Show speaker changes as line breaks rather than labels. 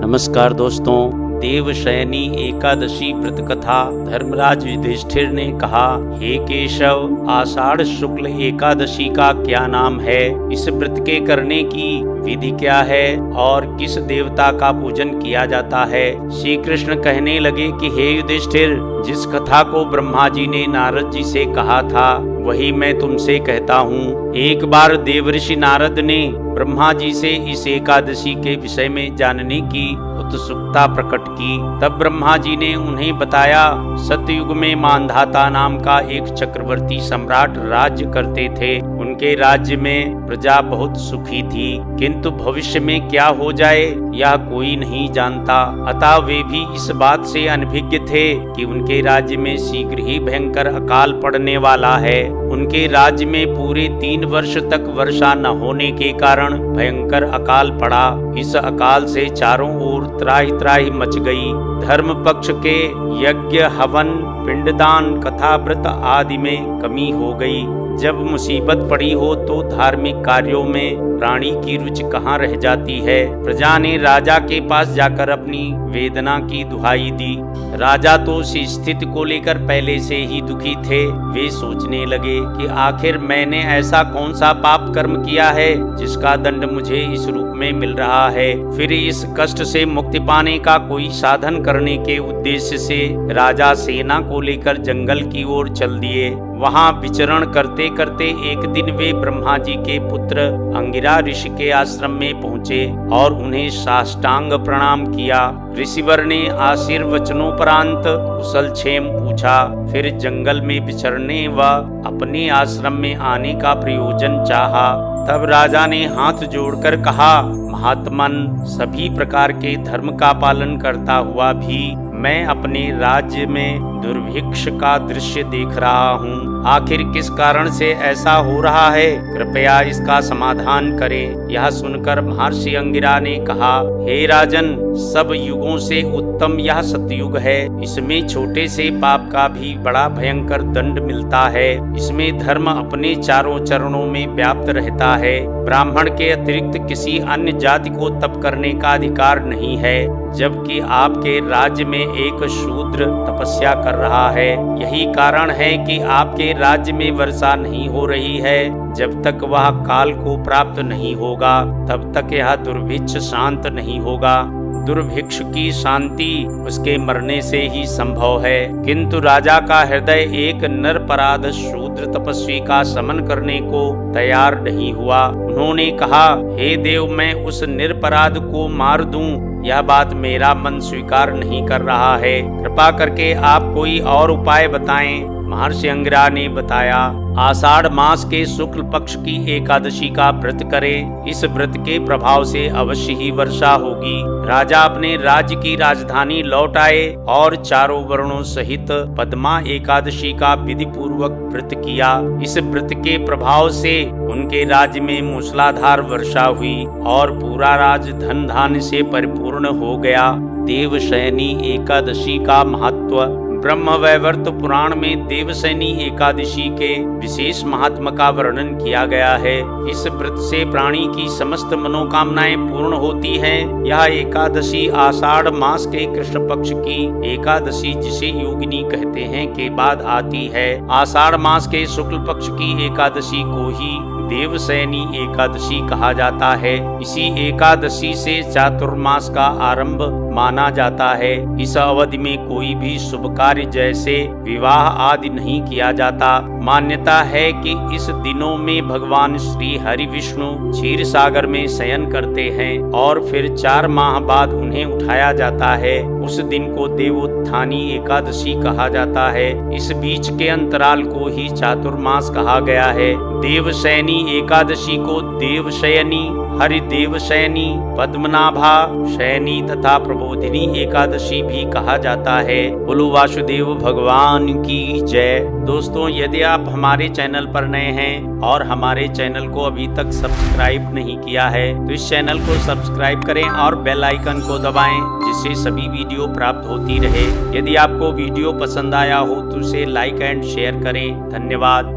नमस्कार दोस्तों, देवशयनी एकादशी व्रत कथा। धर्मराज युधिष्ठिर ने कहा, हे केशव, आषाढ़ शुक्ल एकादशी का क्या नाम है? इस व्रत के करने की विधि क्या है और किस देवता का पूजन किया जाता है? श्री कृष्ण कहने लगे कि हे युधिष्ठिर, जिस कथा को ब्रह्मा जी ने नारद जी से कहा था वही मैं तुमसे कहता हूँ। एक बार देवर्षि नारद ने ब्रह्मा जी से इस एकादशी के विषय में जानने की उत्सुकता प्रकट की। तब ब्रह्मा जी ने उन्हें बताया, सतयुग में मांधाता नाम का एक चक्रवर्ती सम्राट राज्य करते थे। उनके राज्य में प्रजा बहुत सुखी थी, किंतु भविष्य में क्या हो जाए यह कोई नहीं जानता। अतः वे भी इस बात से अनभिज्ञ थे कि उनके राज्य में शीघ्र ही भयंकर अकाल पड़ने वाला है। उनके राज्य में पूरे 3 वर्ष तक वर्षा न होने के कारण भयंकर अकाल पड़ा। इस अकाल से चारों ओर त्राहि त्राहि मच गई। धर्म पक्ष के यज्ञ, हवन, पिंडदान, कथा, व्रत आदि में कमी हो गई। जब मुसीबत पड़ी हो तो धार्मिक कार्यों में प्राणी की रुचि कहाँ रह जाती है। प्रजा ने राजा के पास जाकर अपनी वेदना की दुहाई दी। राजा तो इस स्थिति को लेकर पहले से ही दुखी थे। वे सोचने लगे कि आखिर मैंने ऐसा कौन सा पाप कर्म किया है जिसका दंड मुझे इस रूप में मिल रहा है। फिर इस कष्ट से मुक्ति पाने का कोई साधन करने के उद्देश्य से राजा सेना को लेकर जंगल की ओर चल दिए। वहां विचरण करते करते एक दिन वे ब्रह्मा जी के पुत्र अंगिरा ऋषि के आश्रम में पहुँचे और उन्हें साष्टांग प्रणाम किया। ऋषिवर ने आशीर्वचनोपरांत कुशल क्षेम पूछा। फिर जंगल में विचरने व अपने आश्रम में आने का प्रयोजन चाहा। तब राजा ने हाथ जोड़कर कहा, महात्मन, सभी प्रकार के धर्म का पालन करता हुआ भी मैं अपने राज्य में दुर्भिक्ष का दृश्य देख रहा हूँ। आखिर किस कारण से ऐसा हो रहा है? कृपया इसका समाधान करें। यह सुनकर महर्षि अंगिरा ने कहा, हे राजन, सब युगों से उत्तम यह सतयुग है। इसमें छोटे से पाप का भी बड़ा भयंकर दंड मिलता है। इसमें धर्म अपने चारों चरणों में व्याप्त रहता है। ब्राह्मण के अतिरिक्त किसी अन्य जाति को तप करने का अधिकार नहीं है, जबकि आपके राज्य में एक शूद्र तपस्या कर रहा है। यही कारण है कि आपके राज्य में वर्षा नहीं हो रही है। जब तक वह काल को प्राप्त नहीं होगा तब तक यह दुर्भिक्ष शांत नहीं होगा। दुर्भिक्ष की शांति उसके मरने से ही संभव है। किंतु राजा का हृदय एक निरपराध शूद्र तपस्वी का समन करने को तैयार नहीं हुआ। उन्होंने कहा, हे देव, मैं उस निरपराध को मार दूं, यह बात मेरा मन स्वीकार नहीं कर रहा है। कृपा करके आप कोई और उपाय बताएं। महर्षि अंगिरा ने बताया, आषाढ़ मास के शुक्ल पक्ष की एकादशी का व्रत करें। इस व्रत के प्रभाव से अवश्य ही वर्षा होगी। राजा अपने राज्य की राजधानी लौट आए और चारों वर्णों सहित पद्मा एकादशी का विधि पूर्वक व्रत किया। इस व्रत के प्रभाव से उनके राज्य में मूसलाधार वर्षा हुई और पूरा राज्य धन धान्य से परिपूर्ण हो गया। देवशयनी एकादशी का महत्व। ब्रह्मवैवर्त पुराण में देवशयनी एकादशी के विशेष महात्मा का वर्णन किया गया है। इस व्रत से प्राणी की समस्त मनोकामनाएं पूर्ण होती हैं। यह एकादशी आषाढ़ मास के कृष्ण पक्ष की एकादशी, जिसे योगिनी कहते हैं, के बाद आती है। आषाढ़ मास के शुक्ल पक्ष की एकादशी को ही देवशयनी एकादशी कहा जाता है। इसी एकादशी से चातुर्मास का आरंभ माना जाता है। इस अवधि में कोई भी शुभ कार्य जैसे विवाह आदि नहीं किया जाता। मान्यता है कि इस दिनों में भगवान श्री हरि विष्णु क्षीर सागर में शयन करते हैं और फिर 4 माह बाद उन्हें उठाया जाता है। उस दिन को देवोत्थानी एकादशी कहा जाता है। इस बीच के अंतराल को ही चातुर्मास कहा गया है। देवशयनी एकादशी को देवशयनी, हरिदेवशयनी, पद्मनाभा शयनी तथा प्रबोधिनी एकादशी भी कहा जाता है। बोलो वासुदेव भगवान की जय। दोस्तों, यदि आप हमारे चैनल पर नए हैं और हमारे चैनल को अभी तक सब्सक्राइब नहीं किया है तो इस चैनल को सब्सक्राइब करें और बेल आइकन को दबाएं, जिससे सभी वीडियो प्राप्त होती रहे। यदि आपको वीडियो पसंद आया हो तो उसे लाइक एंड शेयर करें। धन्यवाद।